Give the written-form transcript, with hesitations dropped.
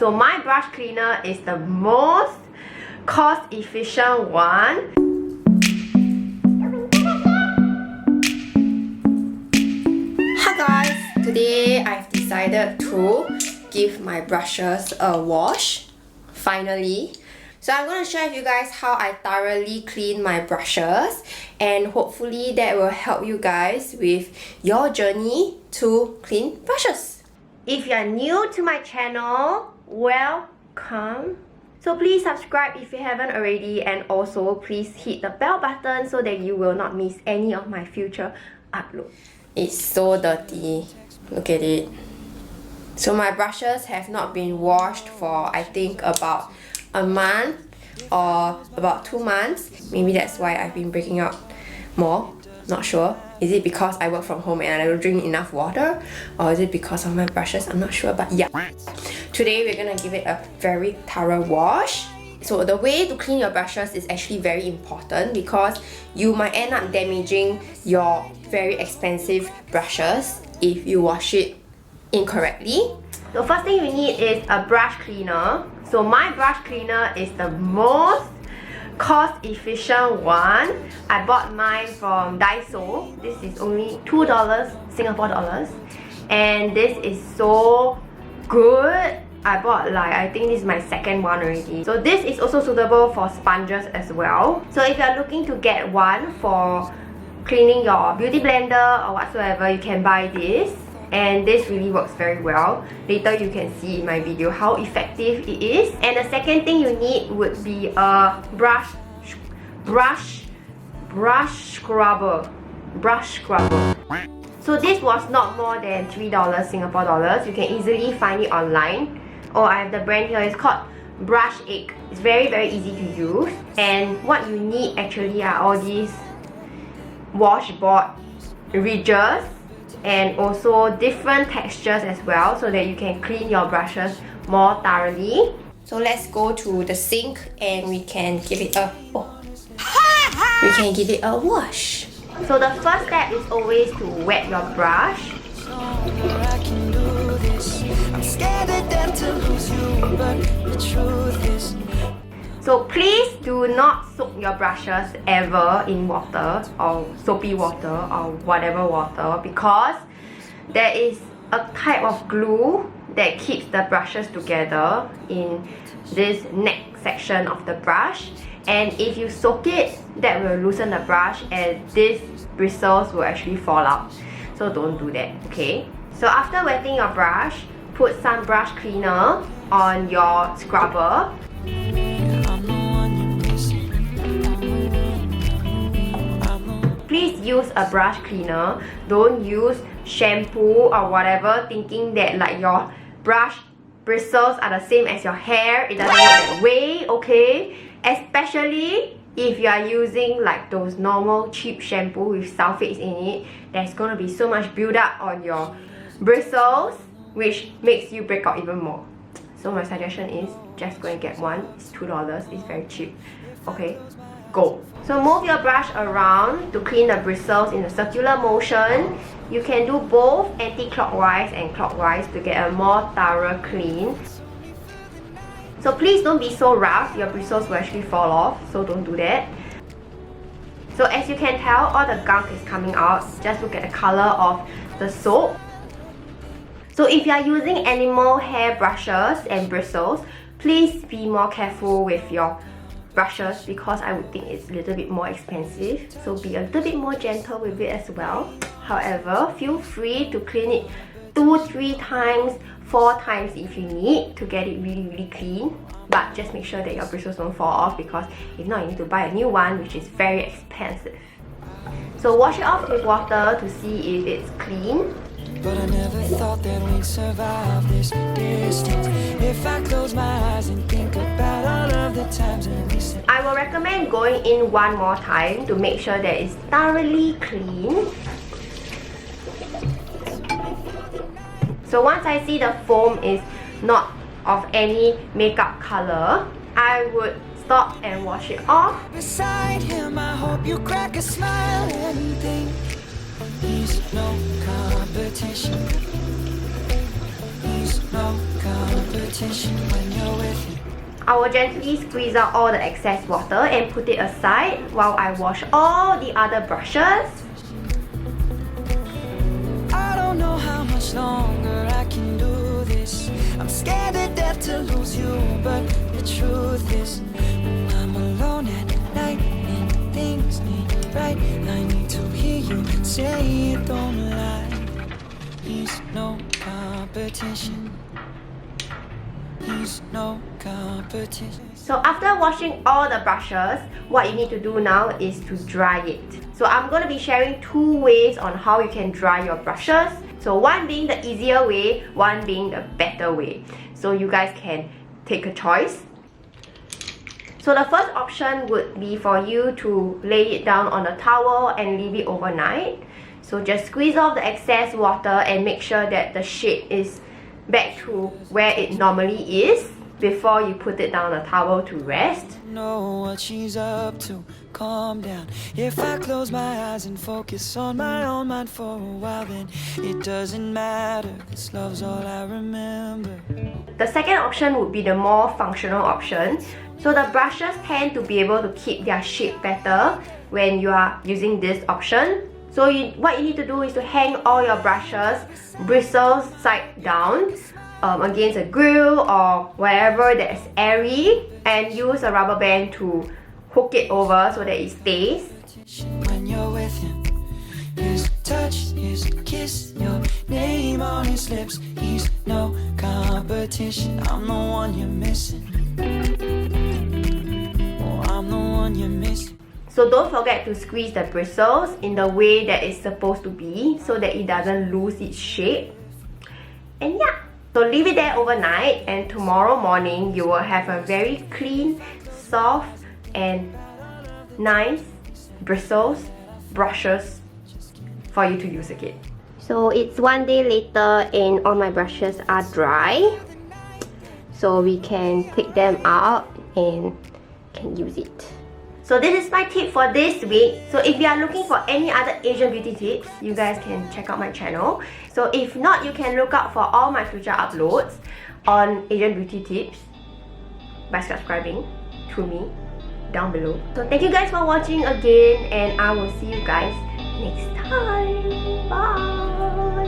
So my brush cleaner is the most cost efficient one. Hi guys, today I've decided to give my brushes a wash, finally. So I'm going to share with you guys how I thoroughly clean my brushes, and hopefully that will help you guys with your journey to clean brushes. If you are new to my channel, welcome. So please subscribe if you haven't already, and also please hit the bell button so that you will not miss any of my future uploads. It's so dirty. Look at it. So my brushes have not been washed for I think about a month or about 2 months. Maybe that's why I've been breaking out more. Not sure. Is it because I work from home and I don't drink enough water? Or is it because of my brushes? I'm not sure, but yeah. Today we're gonna give it a very thorough wash. So the way to clean your brushes is actually very important because you might end up damaging your very expensive brushes if you wash it incorrectly. The first thing you need is a brush cleaner. So my brush cleaner is the most cost efficient one. I bought mine from DAISO. This is only $2 Singapore dollars, and this is so good. I bought I think this is my second one already. So this is also suitable for sponges as well. So if you are looking to get one for cleaning your beauty blender or whatsoever, you can buy this. And this really works very well. Later you can see in my video how effective it is. And the second thing you need would be a brush scrubber. So this was not more than $3 Singapore dollars. You can easily find it online. Oh, I have the brand here. It's called Brush Egg. It's very easy to use. And what you need actually are all these washboard ridges and also different textures as well, so that you can clean your brushes more thoroughly. So let's go to the sink and we can give it a wash. So the first step is always to wet your brush. So please do not soak your brushes ever in water or soapy water or whatever water, because there is a type of glue that keeps the brushes together in this neck section of the brush, and if you soak it, that will loosen the brush and these bristles will actually fall out. So don't do that, okay? So after wetting your brush, put some brush cleaner on your scrubber. Please use a brush cleaner. Don't use shampoo or whatever thinking that your brush bristles are the same as your hair. It doesn't work that way, okay? Especially if you are using those normal cheap shampoo with sulfates in it. There's gonna be so much buildup on your bristles, which makes you break out even more. So my suggestion is just go and get one. It's $2. It's very cheap. Okay, go. So move your brush around to clean the bristles in a circular motion. You can do both anti-clockwise and clockwise to get a more thorough clean. So please don't be so rough. Your bristles will actually fall off, so don't do that. So as you can tell, all the gunk is coming out. Just look at the color of the soap. So if you are using animal hair brushes and bristles, please be more careful with your brushes, because I would think it's a little bit more expensive. So be a little bit more gentle with it as well. However, feel free to clean it 2, 3 times, 4 times if you need to get it really clean. But just make sure that your bristles don't fall off, because if not, you need to buy a new one, which is very expensive. So wash it off with water to see if it's clean. But I never thought that we'd survive this distance. If I close my eyes and think about all of the times when we said, I will recommend going in one more time to make sure that it's thoroughly clean. So once I see the foam is not of any makeup color, I would stop and wash it off. beside him, I hope you crack a smile and think he's no competition. He's no competition. I will gently squeeze out all the excess water and put it aside while I wash all the other brushes. I don't know how much longer I can do this. I'm scared to death to lose you, but the truth is, when I'm alone at night and things need right, I need to hear you say it, don't lie. He's no competition. He's no competition. So after washing all the brushes, what you need to do now is to dry it. So I'm going to be sharing 2 ways on how you can dry your brushes. So one being the easier way, one being the better way. So you guys can take a choice. So the first option would be for you to lay it down on a towel and leave it overnight. So just squeeze off the excess water and make sure that the shade is back to where it normally is before you put it down on a towel to rest. Know what she's up to, calm down. If I close my eyes and focus on my own mind for a while, then it doesn't matter, 'cause love's all I remember. The second option would be the more functional option. So the brushes tend to be able to keep their shape better when you are using this option. So what you need to do is to hang all your brushes bristles side down against a grill or wherever that is airy, and use a rubber band to hook it over so that it stays. When you're with him, his touch, his kiss, your name on his lips, he's no competition. I'm the one you're missing. Oh, I'm the one you're missing. So don't forget to squeeze the bristles in the way that it's supposed to be so that it doesn't lose its shape. And yeah, so leave it there overnight, and tomorrow morning you will have a very clean, soft and nice brushes for you to use again. So it's one day later and all my brushes are dry. So we can take them out and can use it. So this is my tip for this week. So if you are looking for any other Asian beauty tips, you guys can check out my channel. So if not, you can look out for all my future uploads on Asian beauty tips by subscribing to me down below. So thank you guys for watching again, and I will see you guys next time. Bye!